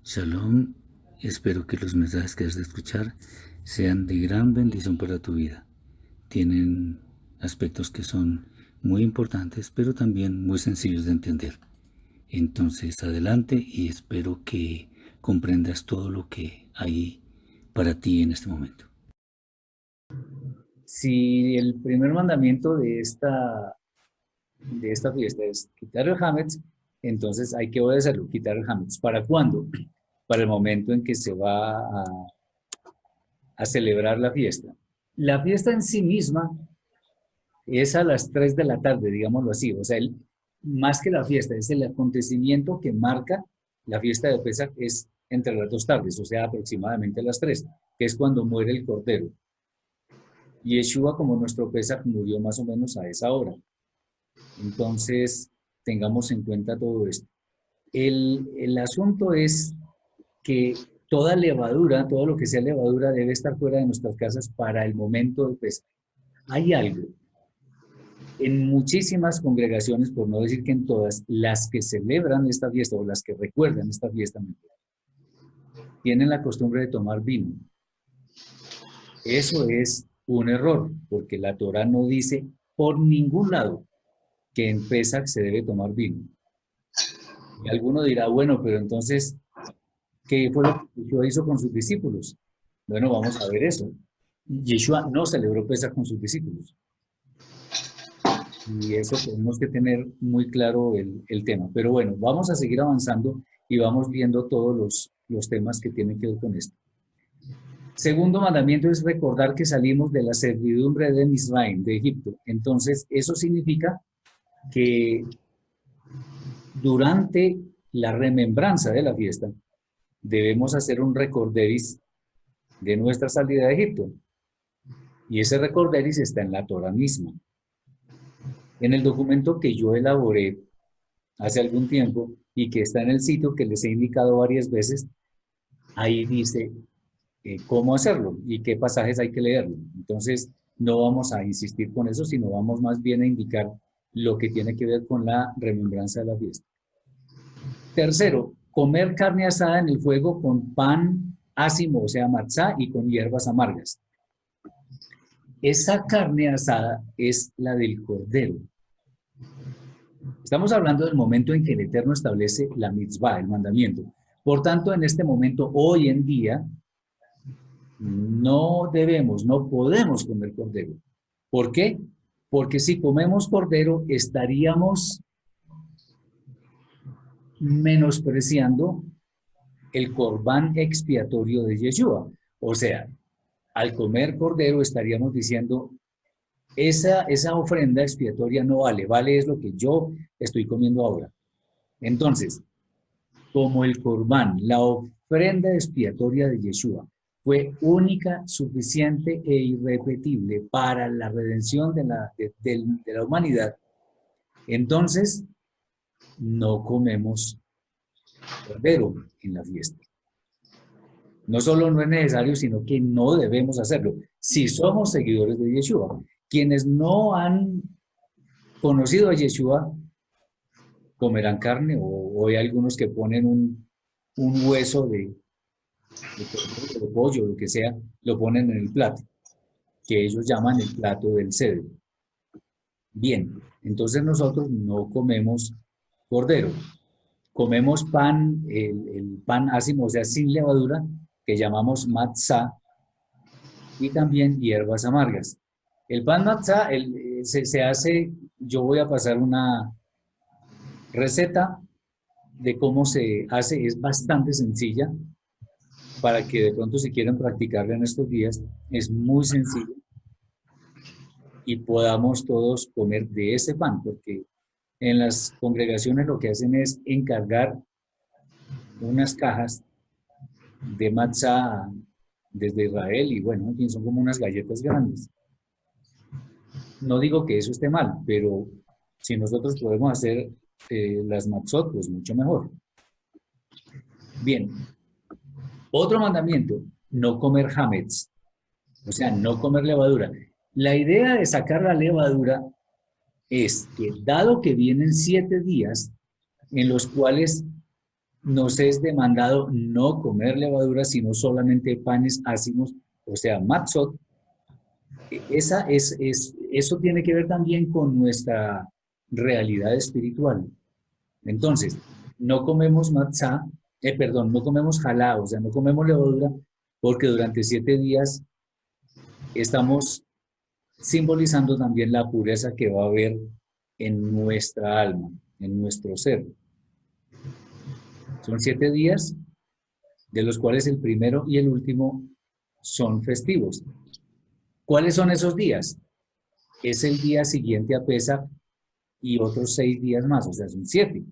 Shalom, espero que los mensajes que has de escuchar sean de gran bendición para tu vida. Tienen aspectos que son muy importantes, pero también muy sencillos de entender. Entonces, adelante y espero que comprendas todo lo que hay para ti en este momento. Si el primer mandamiento de esta fiesta es quitar el Hametz, entonces hay que obedecerlo, quitar el Hametz. ¿Para cuándo? Para el momento en que se va a celebrar la fiesta. La fiesta en sí misma es a las 3 de la tarde, digámoslo así. O sea, más que la fiesta, es el acontecimiento que marca la fiesta de Pesach, es entre las 2 tardes, o sea, aproximadamente a las 3, que es cuando muere el cordero. Y Yeshua, como nuestro Pesach, murió más o menos a esa hora. Entonces, tengamos en cuenta todo esto. El asunto es que toda levadura, todo lo que sea levadura, debe estar fuera de nuestras casas para el momento de Pesach. Hay algo. En muchísimas congregaciones, por no decir que en todas, las que celebran esta fiesta o las que recuerdan esta fiesta, tienen la costumbre de tomar vino. Eso es un error, porque la Torah no dice por ningún lado que en Pesach se debe tomar vino. Y alguno dirá, bueno, pero entonces, ¿qué fue lo que Yeshua hizo con sus discípulos? Bueno, vamos a ver eso. Yeshua no celebró Pesach con sus discípulos. Y eso tenemos que tener muy claro el tema. Pero bueno, vamos a seguir avanzando y vamos viendo todos los temas que tienen que ver con esto. Segundo mandamiento es recordar que salimos de la servidumbre de Misraim, de Egipto. Entonces, eso significa que durante la remembranza de la fiesta debemos hacer un recorderis de nuestra salida de Egipto. Y ese recorderis está en la Torah misma. En el documento que yo elaboré hace algún tiempo y que está en el sitio que les he indicado varias veces, ahí dice cómo hacerlo y qué pasajes hay que leerlo. Entonces, no vamos a insistir con eso, sino vamos más bien a indicar lo que tiene que ver con la remembranza de la fiesta. Tercero, comer carne asada en el fuego con pan ácimo, o sea, matzá, y con hierbas amargas. Esa carne asada es la del cordero. Estamos hablando del momento en que el Eterno establece la mitzvah, el mandamiento. Por tanto, en este momento, hoy en día, no debemos, no podemos comer cordero. ¿Por qué? Porque si comemos cordero, estaríamos menospreciando el corbán expiatorio de Yeshua. O sea, al comer cordero estaríamos diciendo, esa ofrenda expiatoria no vale, vale es lo que yo estoy comiendo ahora. Entonces, como el corbán, la ofrenda expiatoria de Yeshua, fue única, suficiente e irrepetible para la redención de la humanidad, entonces no comemos cordero en la fiesta. No solo no es necesario, sino que no debemos hacerlo. Si somos seguidores de Yeshua, quienes no han conocido a Yeshua comerán carne o hay algunos que ponen un hueso de pollo, lo que sea, lo ponen en el plato, que ellos llaman el plato del cedro. Bien, entonces nosotros no comemos cordero, comemos pan, el pan ácimo, o sea, sin levadura, que llamamos matzá, y también hierbas amargas. El pan matzá se hace, yo voy a pasar una receta de cómo se hace, es bastante sencilla, para que de pronto si quieren practicarla en estos días, es muy sencillo y podamos todos comer de ese pan, porque en las congregaciones lo que hacen es encargar unas cajas de matzá desde Israel y bueno, en fin, son como unas galletas grandes. No digo que eso esté mal, pero si nosotros podemos hacer las matzot, pues mucho mejor. Bien, otro mandamiento, no comer hametz, o sea, no comer levadura. La idea de sacar la levadura es que dado que vienen 7 días en los cuales nos es demandado no comer levadura, sino solamente panes ácimos, o sea, matzot. Eso tiene que ver también con nuestra realidad espiritual. Entonces, no comemos matzá, perdón, no comemos jalá, o sea, no comemos levadura, porque durante 7 días estamos simbolizando también la pureza que va a haber en nuestra alma, en nuestro ser. Son 7 días, de los cuales el primero y el último son festivos. ¿Cuáles son esos días? Es el día siguiente a Pesach y otros 6 días más, o sea, son 7.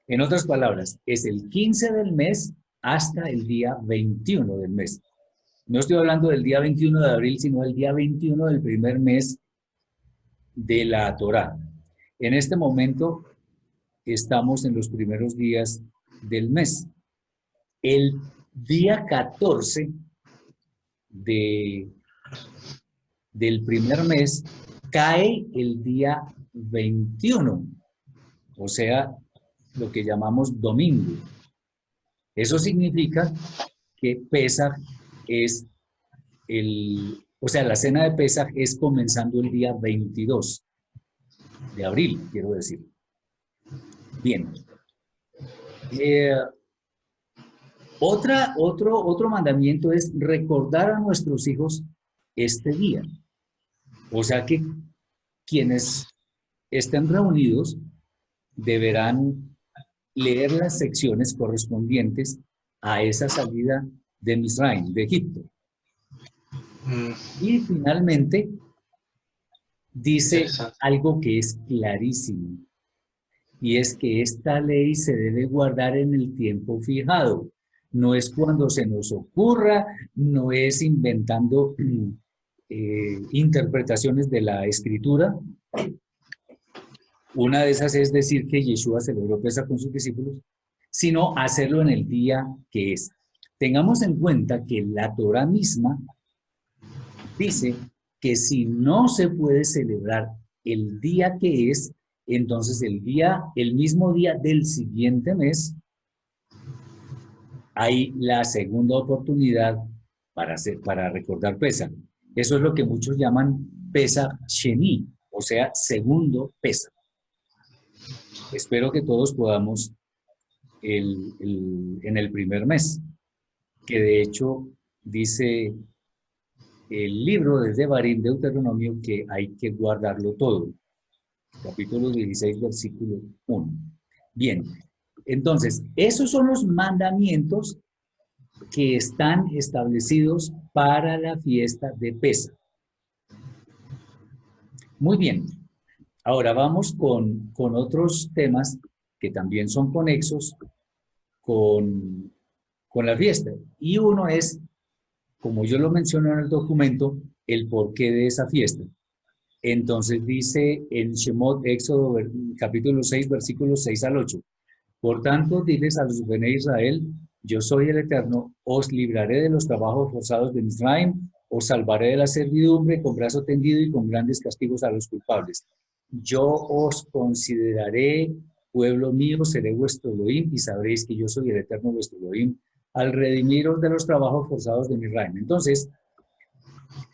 En otras palabras, es el 15 del mes hasta el día 21 del mes. No estoy hablando del día 21 de abril, sino del día 21 del primer mes de la Torá. En este momento estamos en los primeros días del mes. El día 14 del primer mes cae el día 21, o sea, lo que llamamos domingo. Eso significa que Pesaj es o sea, la cena de Pesaj es comenzando el día 22 de abril, quiero decir. Bien. Otro mandamiento es recordar a nuestros hijos este día. O sea que quienes estén reunidos deberán leer las secciones correspondientes a esa salida de Misraim, de Egipto. Y finalmente dice algo que es clarísimo, y es que esta ley se debe guardar en el tiempo fijado. No es cuando se nos ocurra, no es inventando interpretaciones de la escritura. Una de esas es decir que Yeshua celebró Pesaj con sus discípulos, sino hacerlo en el día que es. Tengamos en cuenta que la Torá misma dice que si no se puede celebrar el día que es, entonces el mismo día del siguiente mes, hay la segunda oportunidad para recordar Pesaj. Eso es lo que muchos llaman Pesaj Sheni, o sea, segundo Pesaj. Espero que todos podamos en el primer mes, que de hecho dice el libro de Devarim, Deuteronomio, que hay que guardarlo todo. Capítulo 16, versículo 1. Bien, entonces, esos son los mandamientos que están establecidos para la fiesta de Pesaj. Muy bien, ahora vamos con otros temas que también son conexos con la fiesta. Y uno es, como yo lo menciono en el documento, el porqué de esa fiesta. Entonces dice en Shemot, Éxodo, capítulo 6, versículos 6 al 8. Por tanto, diles a los de Israel, yo soy el Eterno, os libraré de los trabajos forzados de Misraim, os salvaré de la servidumbre con brazo tendido y con grandes castigos a los culpables. Yo os consideraré pueblo mío, seré vuestro Elohim y sabréis que yo soy el Eterno vuestro Elohim, al redimiros de los trabajos forzados de Misraim. Entonces,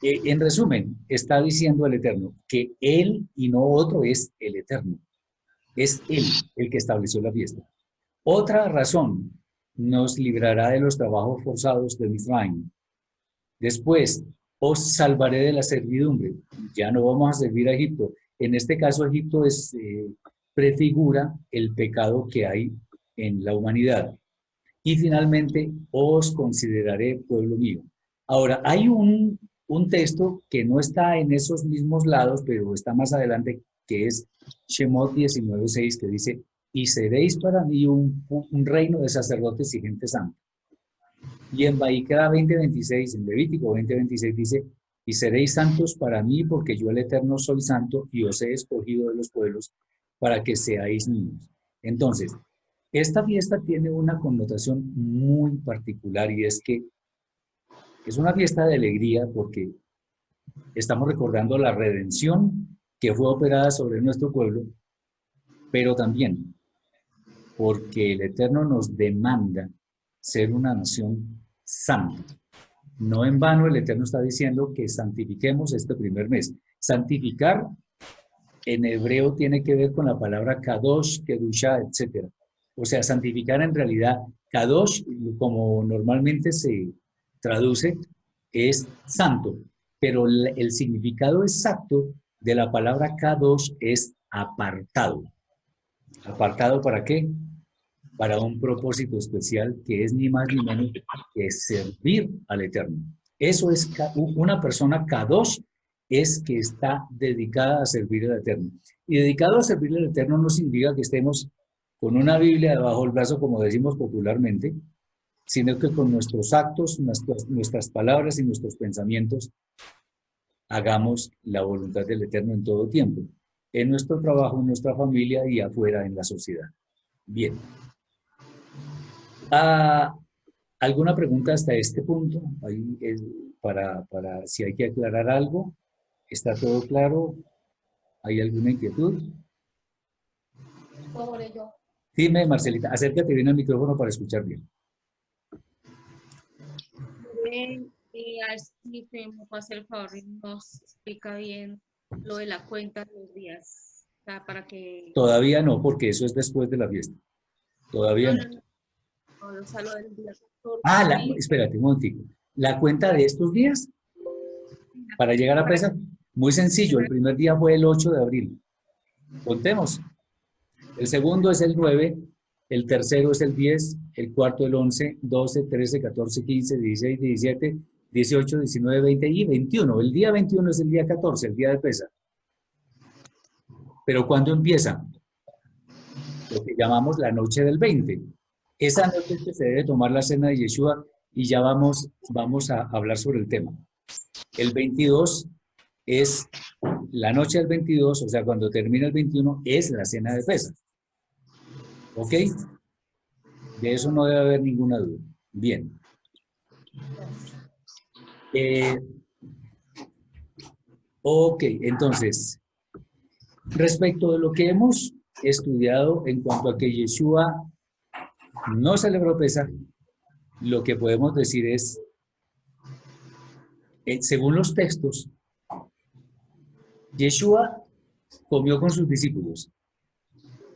en resumen, está diciendo el Eterno que Él y no otro es el Eterno. Es Él el que estableció la fiesta. Otra razón, nos librará de los trabajos forzados de Misraim. Después, os salvaré de la servidumbre. Ya no vamos a servir a Egipto. En este caso, Egipto prefigura el pecado que hay en la humanidad. Y finalmente, os consideraré pueblo mío. Ahora, hay un texto que no está en esos mismos lados, pero está más adelante, que es Shemot 19:6, que dice, y seréis para mí un reino de sacerdotes y gente santa. Y en Vaikra 20:26, en Levítico 20:26 dice, y seréis santos para mí, porque yo el Eterno soy santo y os he escogido de los pueblos para que seáis míos. Entonces, esta fiesta tiene una connotación muy particular y es que es una fiesta de alegría porque estamos recordando la redención que fue operada sobre nuestro pueblo, pero también porque el Eterno nos demanda ser una nación santa. No en vano el Eterno está diciendo que santifiquemos este primer mes. Santificar en hebreo tiene que ver con la palabra kadosh, kedusha, etc. O sea, santificar en realidad, kadosh, como normalmente se traduce, es santo, pero el significado exacto de la palabra kadosh es apartado. ¿Apartado para qué? Para un propósito especial que es ni más ni menos que servir al Eterno. Eso es una persona kadosh, es que está dedicada a servir al Eterno. Y dedicado a servir al Eterno no significa que estemos con una Biblia debajo del brazo, como decimos popularmente, sino que con nuestros actos, nuestras palabras y nuestros pensamientos hagamos la voluntad del Eterno en todo tiempo, en nuestro trabajo, en nuestra familia y afuera en la sociedad. Bien. ¿Alguna pregunta hasta este punto? Ahí para si hay que aclarar algo. ¿Está todo claro? ¿Hay alguna inquietud? Por ello. Dime, Marcelita, acércate bien al micrófono para escuchar bien. A ver si me puede hacer el favor y nos explica bien lo de la cuenta de los días. O sea, para que... Todavía no, porque eso es después de la fiesta. Todavía no. O sea, lo del día 14. Espérate un momentico. La cuenta de estos días para llegar a Pesach, muy sencillo. El primer día fue el 8 de abril. Contemos. El segundo es el 9, el tercero es el 10, el cuarto el 11, 12, 13, 14, 15, 16, 17, 18, 19, 20 y 21. El día 21 es el día 14, el día de Pesach. Pero ¿cuándo empieza? Lo que llamamos la noche del 20. Esa noche es que se debe tomar la cena de Yeshua y ya vamos a hablar sobre el tema. El 22 es la noche del 22, o sea, cuando termina el 21 es la cena de Pesach. ¿Ok? De eso no debe haber ninguna duda. Bien. Ok, entonces, respecto de lo que hemos estudiado en cuanto a que Yeshua no celebró Pesach, lo que podemos decir es, según los textos, Yeshua comió con sus discípulos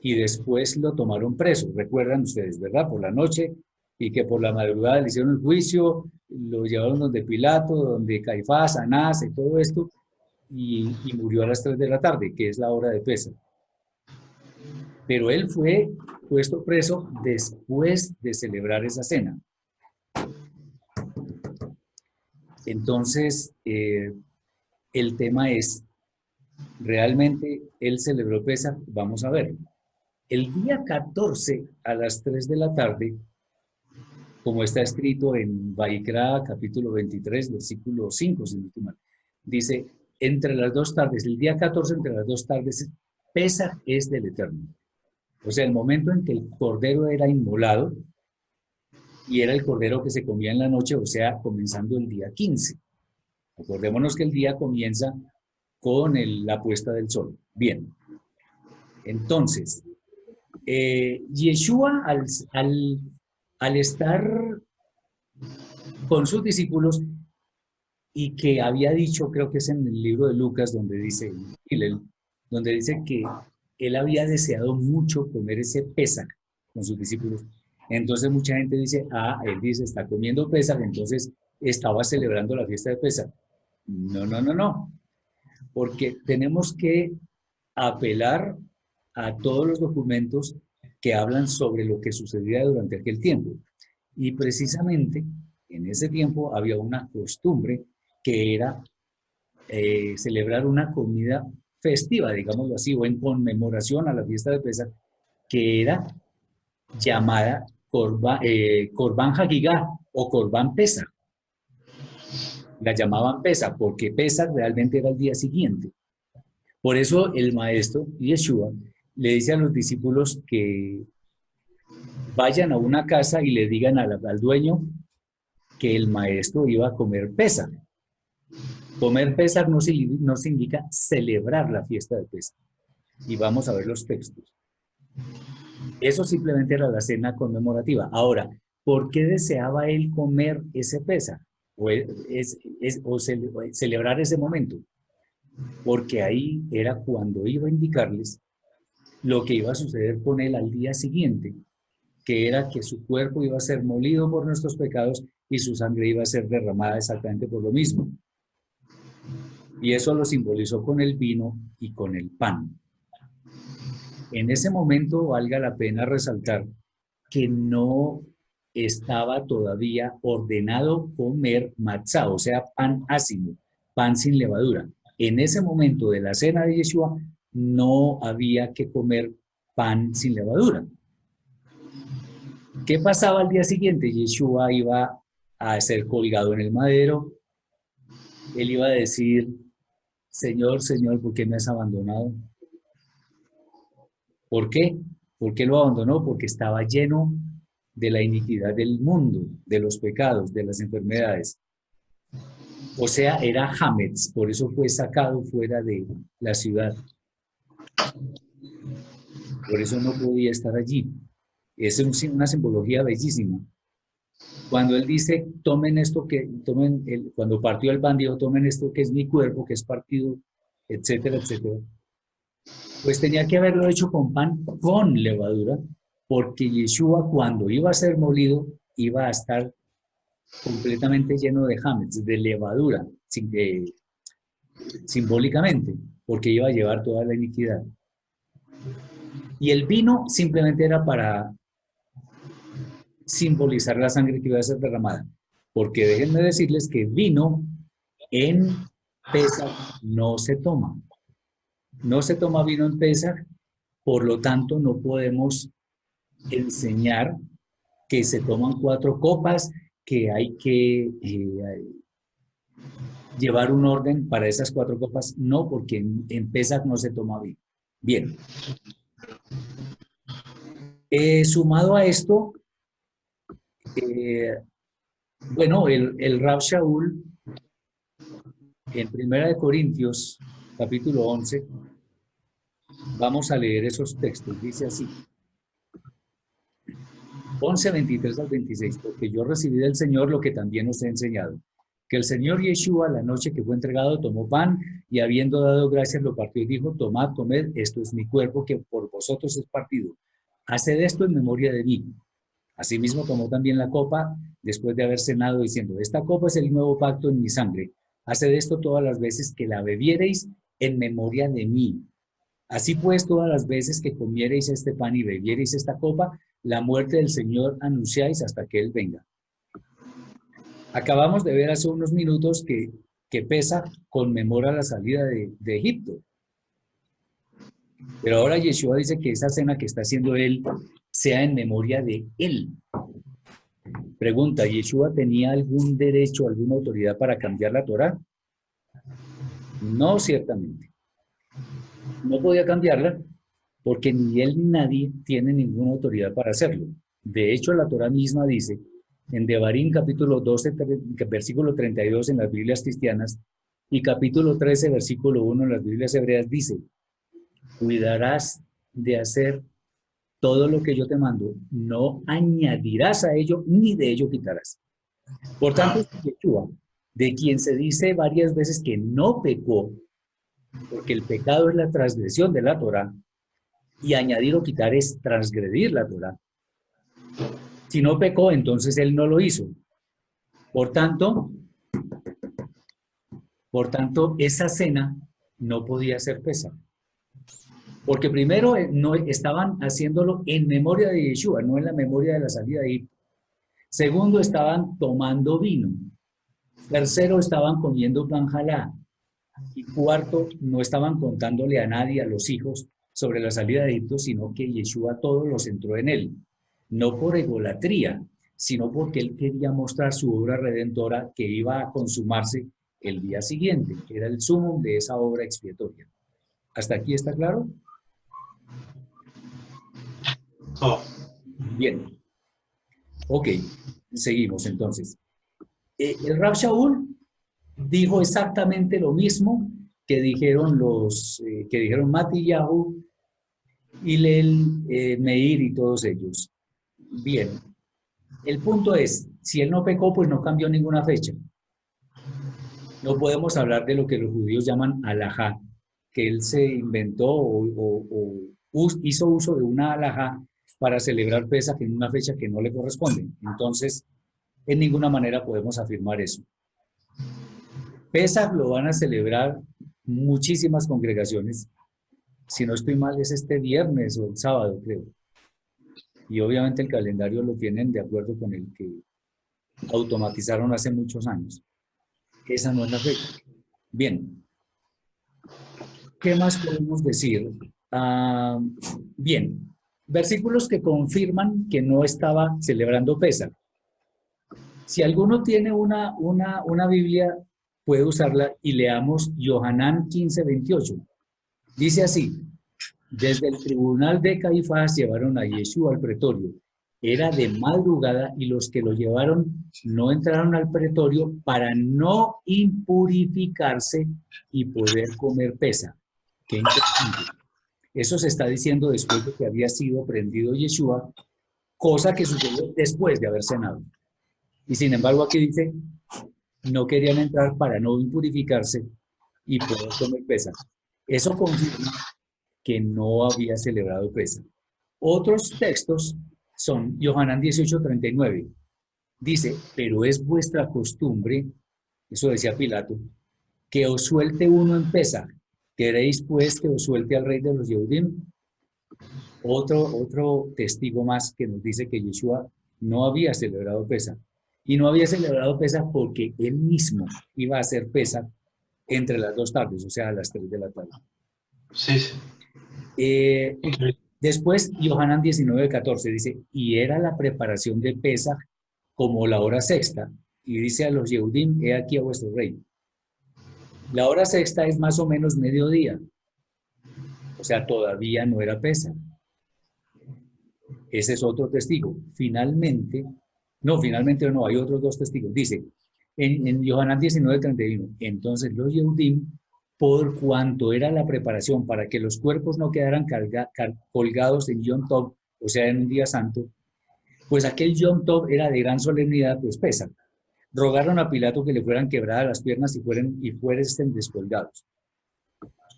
y después lo tomaron preso. Recuerdan ustedes, ¿verdad? Por la noche y que por la madrugada le hicieron el juicio, lo llevaron donde Pilato, donde Caifás, Anás y todo esto, y murió a las 3 de la tarde, que es la hora de Pesach. Pero él fue puesto preso después de celebrar esa cena. Entonces, el tema es, ¿realmente él celebró Pesach? Vamos a ver. El día 14 a las 3 de la tarde, como está escrito en Vaikra, capítulo 23, versículo 5, si no estoy mal, dice, entre las dos tardes, el día 14 entre las dos tardes, Pesach es del Eterno. O sea, el momento en que el cordero era inmolado, y era el cordero que se comía en la noche, o sea, comenzando el día 15. Acordémonos que el día comienza con la puesta del sol. Bien. Entonces, Yeshua, al estar con sus discípulos y que había dicho, creo que es en el libro de Lucas, donde dice que él había deseado mucho comer ese Pesach con sus discípulos. Entonces mucha gente dice, él dice, está comiendo Pesach, entonces estaba celebrando la fiesta de Pesach. No, porque tenemos que apelar a todos los documentos que hablan sobre lo que sucedía durante aquel tiempo. Y precisamente en ese tiempo había una costumbre que era celebrar una comida festiva, digámoslo así, o en conmemoración a la fiesta de Pesach, que era llamada Corban Hagigá o Corban Pesach. La llamaban Pesach porque Pesach realmente era el día siguiente. Por eso el maestro Yeshua le dice a los discípulos que vayan a una casa y le digan al dueño que el maestro iba a comer Pesach. Comer Pesach no significa celebrar la fiesta de Pesach. Y vamos a ver los textos. Eso simplemente era la cena conmemorativa. Ahora, ¿por qué deseaba él comer ese Pesaj? O celebrar ese momento. Porque ahí era cuando iba a indicarles lo que iba a suceder con él al día siguiente, que era que su cuerpo iba a ser molido por nuestros pecados y su sangre iba a ser derramada exactamente por lo mismo. Y eso lo simbolizó con el vino y con el pan. En ese momento valga la pena resaltar que no estaba todavía ordenado comer matzá, o sea, pan ácimo, pan sin levadura. En ese momento de la cena de Yeshua no había que comer pan sin levadura. ¿Qué pasaba al día siguiente? Yeshua iba a ser colgado en el madero. Él iba a decir, Señor, Señor, ¿por qué me has abandonado? ¿Por qué? ¿Por qué lo abandonó? Porque estaba lleno de la iniquidad del mundo, de los pecados, de las enfermedades. O sea, era Hametz, por eso fue sacado fuera de la ciudad. Por eso no podía estar allí. Es una simbología bellísima. Cuando él dice, tomen esto cuando partió el pan, dijo, tomen esto que es mi cuerpo, que es partido, etcétera, etcétera. Pues tenía que haberlo hecho con pan con levadura, porque Yeshua cuando iba a ser molido, iba a estar completamente lleno de hametz, de levadura, simbólicamente, porque iba a llevar toda la iniquidad. Y el vino simplemente era para simbolizar la sangre que iba a ser derramada. Porque déjenme decirles que vino en Pesaj no se toma. No se toma vino en Pesaj, por lo tanto no podemos enseñar que se toman 4 copas, que hay que llevar un orden para esas 4 copas. No, porque en Pesaj no se toma vino. Bien. Sumado a esto, bueno, el Rab Shaul, en 1 Corintios, capítulo 11, vamos a leer esos textos. Dice así, 11, 23 al 26, porque yo recibí del Señor lo que también os he enseñado, que el Señor Yeshua, la noche que fue entregado, tomó pan y habiendo dado gracias lo partió y dijo, tomad, comed, esto es mi cuerpo que por vosotros es partido. Haced esto en memoria de mí. Asimismo tomó también la copa después de haber cenado diciendo, esta copa es el nuevo pacto en mi sangre. Haced esto todas las veces que la bebiereis en memoria de mí. Así pues, todas las veces que comiereis este pan y bebiereis esta copa, la muerte del Señor anunciáis hasta que Él venga. Acabamos de ver hace unos minutos que Pesaj conmemora la salida de Egipto. Pero ahora Yeshua dice que esa cena que está haciendo Él sea en memoria de Él. Pregunta, ¿Yeshua tenía algún derecho, alguna autoridad para cambiar la Torá? No, ciertamente. No podía cambiarla porque ni él ni nadie tiene ninguna autoridad para hacerlo. De hecho, la Torá misma dice, en Devarim capítulo 12, versículo 32 en las Biblias cristianas y capítulo 13, versículo 1 en las Biblias hebreas, dice, cuidarás de hacer todo lo que yo te mando, no añadirás a ello ni de ello quitarás. Por tanto, Yeshua, de quien se dice varias veces que no pecó, porque el pecado es la transgresión de la Torá, y añadir o quitar es transgredir la Torá. Si no pecó, entonces él no lo hizo. Por tanto, esa cena no podía ser Pesaj. Porque primero no estaban haciéndolo en memoria de Yeshua, no en la memoria de la salida de Egipto. Segundo, estaban tomando vino. Tercero, estaban comiendo pan jalá. Y cuarto, no estaban contándole a nadie, a los hijos, sobre la salida de Egipto, sino que Yeshua todo lo centró en él. No por egolatría, sino porque él quería mostrar su obra redentora que iba a consumarse el día siguiente, que era el sumum de esa obra expiatoria. ¿Hasta aquí está claro? Oh. Bien. Ok, seguimos entonces. El Rab Shaul dijo exactamente lo mismo que dijeron Matillahu y Meir y todos ellos. Bien, el punto es, si él no pecó, pues no cambió ninguna fecha. No podemos hablar de lo que los judíos llaman alajá, que él se inventó o hizo uso de una alajá para celebrar Pesaj en una fecha que no le corresponde. Entonces, en ninguna manera podemos afirmar eso. Pesaj lo van a celebrar muchísimas congregaciones. Si no estoy mal, es este viernes o el sábado, creo. Y obviamente el calendario lo tienen de acuerdo con el que automatizaron hace muchos años. Esa no es la fecha. Bien. ¿Qué más podemos decir? Bien. Versículos que confirman que no estaba celebrando Pesaj. Si alguno tiene una Biblia, puede usarla y leamos Yohanan 15:28. Dice así: desde el tribunal de Caifás llevaron a Yeshua al pretorio. Era de madrugada y los que lo llevaron no entraron al pretorio para no impurificarse y poder comer Pesaj. Qué interesante. Eso se está diciendo después de que había sido prendido Yeshua, cosa que sucedió después de haber cenado. Y sin embargo aquí dice, no querían entrar para no impurificarse y poder comer Pesaj. Eso confirma que no había celebrado Pesaj. Otros textos son Yohanan 18:39. Dice, pero es vuestra costumbre, eso decía Pilato, que os suelte uno en Pesaj. ¿Queréis pues que os suelte al rey de los Yehudim? Otro testigo más que nos dice que Yeshua no había celebrado Pesaj. Y no había celebrado Pesaj porque él mismo iba a hacer Pesaj entre las 2 tardes, o sea, a las 3 de la tarde. Sí, sí. Después, Yohanan 19:14 dice, y era la preparación de Pesaj como la hora sexta, y dice a los Yehudim, he aquí a vuestro rey. La hora sexta es más o menos mediodía, o sea, todavía no era Pesaj. Ese es otro testigo. Finalmente no, hay otros 2 testigos. Dice, en Yohanan 19:31, entonces los Yehudim, por cuanto era la preparación para que los cuerpos no quedaran colgados en Yom Tov, o sea, en un día santo, pues aquel Yom Tov era de gran solemnidad, pues Pesaj. Rogaron a Pilato que le fueran quebradas las piernas y fuesen descolgados.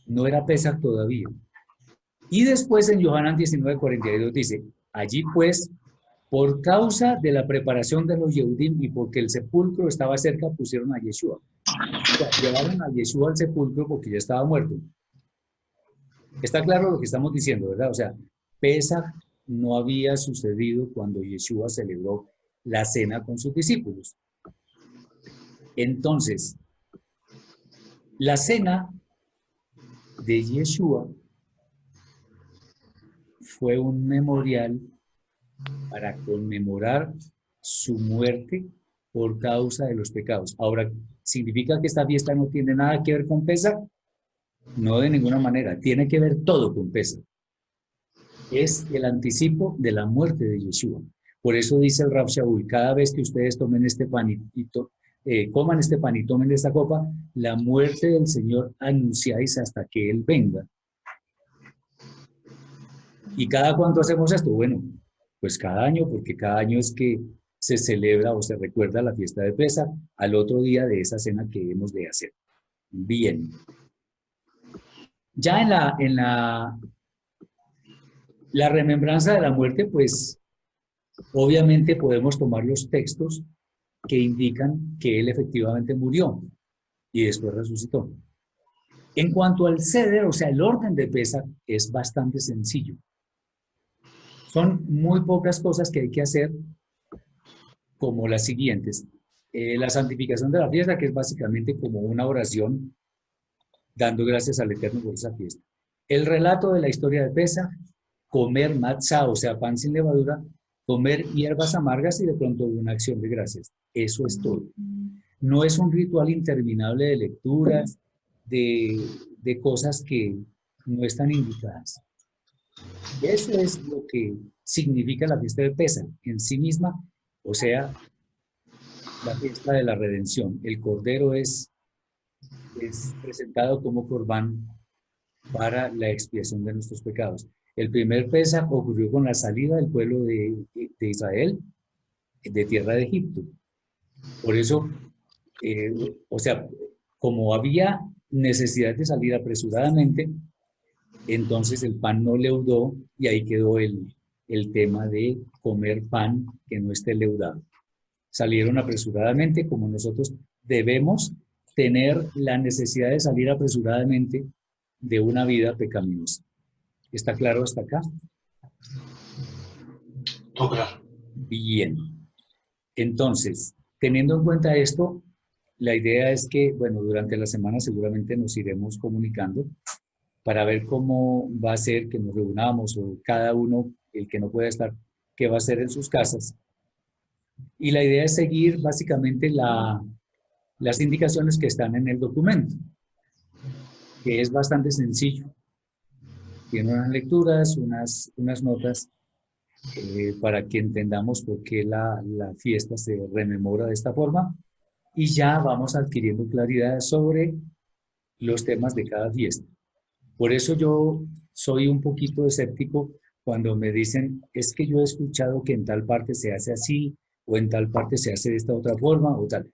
No era Pesaj todavía. Y después en Yohanan 19:42 dice, allí pues, por causa de la preparación de los Yehudim y porque el sepulcro estaba cerca, pusieron a Yeshua. O sea, llevaron a Yeshua al sepulcro porque ya estaba muerto. Está claro lo que estamos diciendo, ¿verdad? O sea, Pesaj no había sucedido cuando Yeshua celebró la cena con sus discípulos. Entonces, la cena de Yeshua fue un memorial para conmemorar su muerte por causa de los pecados. Ahora, ¿significa que esta fiesta no tiene nada que ver con Pesaj? No, de ninguna manera. Tiene que ver todo con Pesaj. Es el anticipo de la muerte de Yeshua. Por eso dice el Rav Shaul, cada vez que ustedes tomen este pan coman este pan y tomen esta copa, la muerte del Señor anunciáis hasta que Él venga. ¿Y cada cuánto hacemos esto? Bueno, pues cada año, porque cada año es que se celebra o se recuerda la fiesta de Pesaj al otro día de esa cena que hemos de hacer. Bien. Ya en la remembranza de la muerte, pues obviamente podemos tomar los textos que indican que él efectivamente murió y después resucitó. En cuanto al ceder, o sea, el orden de Pesaj es bastante sencillo. Son muy pocas cosas que hay que hacer, como las siguientes. La santificación de la fiesta, que es básicamente como una oración dando gracias al Eterno por esa fiesta. El relato de la historia de Pesaj, comer matzá, o sea, pan sin levadura, comer hierbas amargas y de pronto una acción de gracias. Eso es todo. No es un ritual interminable de lecturas, de cosas que no están indicadas. Eso es lo que significa la fiesta de Pesaj en sí misma, o sea, la fiesta de la redención. El cordero es presentado como corbán para la expiación de nuestros pecados. El primer Pesaj ocurrió con la salida del pueblo de Israel de tierra de Egipto. Por eso, o sea, como había necesidad de salir apresuradamente, entonces el pan no leudó y ahí quedó el tema de comer pan que no esté leudado. Salieron apresuradamente, como nosotros debemos tener la necesidad de salir apresuradamente de una vida pecaminosa. ¿Está claro hasta acá? Todo claro. Bien. Entonces, teniendo en cuenta esto, la idea es que, bueno, durante la semana seguramente nos iremos comunicando para ver cómo va a ser que nos reunamos o cada uno, el que no pueda estar, qué va a hacer en sus casas. Y la idea es seguir básicamente las indicaciones que están en el documento, que es bastante sencillo. Tiene unas lecturas, unas notas para que entendamos por qué la fiesta se rememora de esta forma y ya vamos adquiriendo claridad sobre los temas de cada fiesta. Por eso yo soy un poquito escéptico cuando me dicen, es que yo he escuchado que en tal parte se hace así o en tal parte se hace de esta otra forma o tal.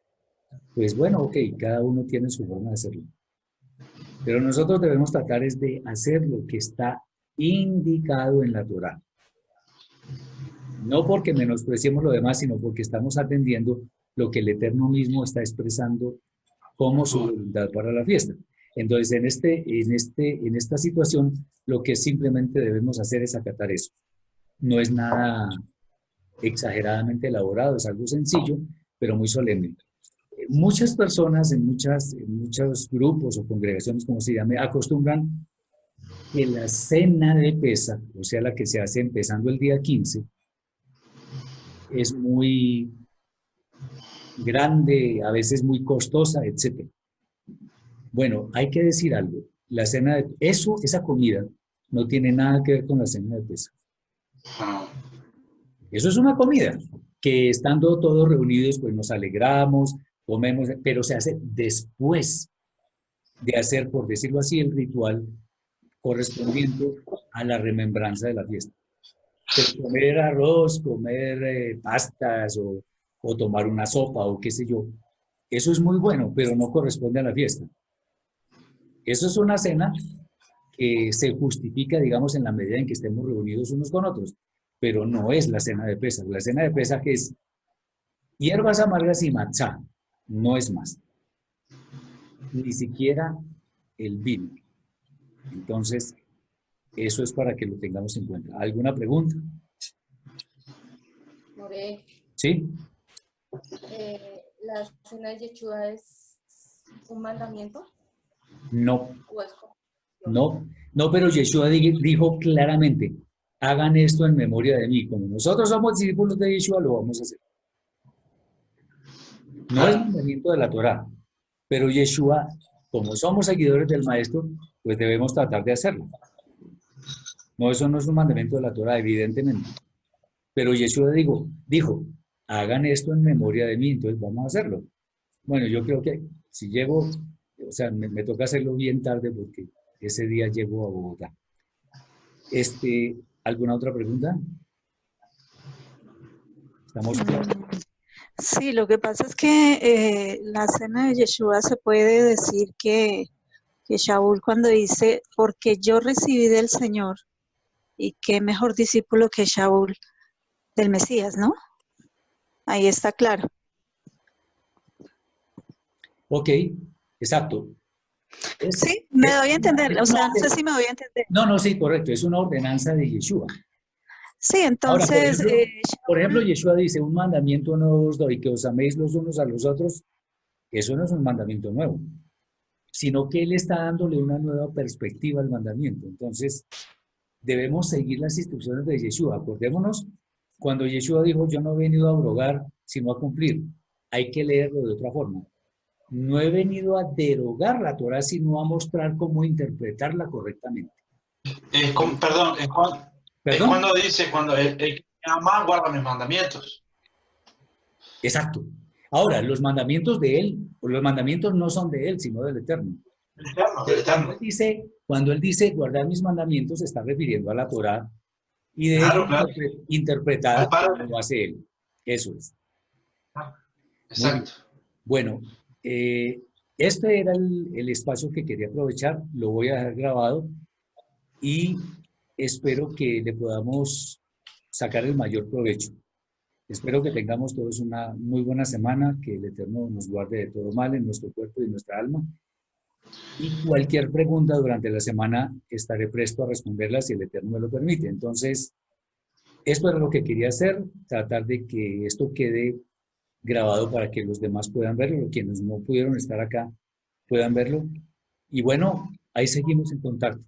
Pues bueno, ok, cada uno tiene su forma de hacerlo. Pero nosotros debemos tratar es de hacer lo que está indicado en la Torá. No porque menospreciemos lo demás, sino porque estamos atendiendo lo que el Eterno mismo está expresando como su voluntad para la fiesta. Entonces, en esta situación, lo que simplemente debemos hacer es acatar eso. No es nada exageradamente elaborado, es algo sencillo, pero muy solemne. Muchas personas en muchos grupos o congregaciones, como se llame, acostumbran que la cena de Pesaj, o sea, la que se hace empezando el día 15, es muy grande, a veces muy costosa, etc. Bueno, hay que decir algo. La cena de esa comida no tiene nada que ver con la cena de Pesaj. Eso es una comida que estando todos reunidos, pues nos alegramos, comemos, pero se hace después de hacer, por decirlo así, el ritual correspondiente a la remembranza de la fiesta. Pero comer arroz, comer pastas o tomar una sopa o qué sé yo, eso es muy bueno, pero no corresponde a la fiesta. Eso es una cena que se justifica, digamos, en la medida en que estemos reunidos unos con otros, pero no es la cena de Pesaj. La cena de Pesaj es hierbas amargas y matzá, no es más. Ni siquiera el vino. Entonces, eso es para que lo tengamos en cuenta. ¿Alguna pregunta? More, ¿Sí? ¿la cena de Yeshua es un mandamiento? No. ¿O es como? No, pero Yeshua dijo claramente, hagan esto en memoria de mí. Como nosotros somos discípulos de Yeshua, lo vamos a hacer. No es mandamiento de la Torá, pero Yeshua, como somos seguidores del Maestro, pues debemos tratar de hacerlo. No, eso no es un mandamiento de la Torá, evidentemente. Pero Yeshua dijo, hagan esto en memoria de mí, entonces vamos a hacerlo. Bueno, yo creo que si llego, o sea, me toca hacerlo bien tarde porque ese día llego a Bogotá. ¿Alguna otra pregunta? ¿Estamos claros? Sí, lo que pasa es que la cena de Yeshua se puede decir que Shaul cuando dice, porque yo recibí del Señor, y qué mejor discípulo que Shaul del Mesías, ¿no? Ahí está claro. Ok, exacto. Sí, me doy a entender, o sea, no sé si me doy a entender. No, sí, correcto, es una ordenanza de Yeshua. Sí, entonces... Ahora, por ejemplo, Yeshua dice, un mandamiento nuevo os doy, que os améis los unos a los otros. Eso no es un mandamiento nuevo, sino que Él está dándole una nueva perspectiva al mandamiento. Entonces, debemos seguir las instrucciones de Yeshua. Acordémonos, cuando Yeshua dijo, yo no he venido a abrogar, sino a cumplir. Hay que leerlo de otra forma. No he venido a derogar la Torá, sino a mostrar cómo interpretarla correctamente. Perdón, es cuando dice, cuando el que me ama guarda mis mandamientos. Exacto. Ahora, los mandamientos de Él, los mandamientos no son de Él, sino del Eterno. Cuando él dice guardar mis mandamientos, se está refiriendo a la Torá y de Claro, hecho claro. interpretada como lo hace él. Eso es. Exacto. Bueno, este era el espacio que quería aprovechar, lo voy a dejar grabado y espero que le podamos sacar el mayor provecho. Espero que tengamos todos una muy buena semana, que el Eterno nos guarde de todo mal en nuestro cuerpo y en nuestra alma. Y cualquier pregunta durante la semana estaré presto a responderla si el Eterno me lo permite. Entonces, esto era lo que quería hacer, tratar de que esto quede grabado para que los demás puedan verlo, quienes no pudieron estar acá puedan verlo. Y bueno, ahí seguimos en contacto.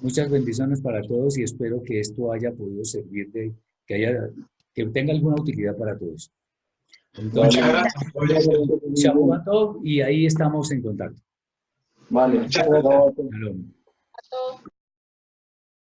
Muchas bendiciones para todos y espero que esto haya podido servir que tenga alguna utilidad para todos. Entonces, Muchas gracias. Shabbat Tov, y ahí estamos en contacto. Vale. Muchas gracias. Shalom.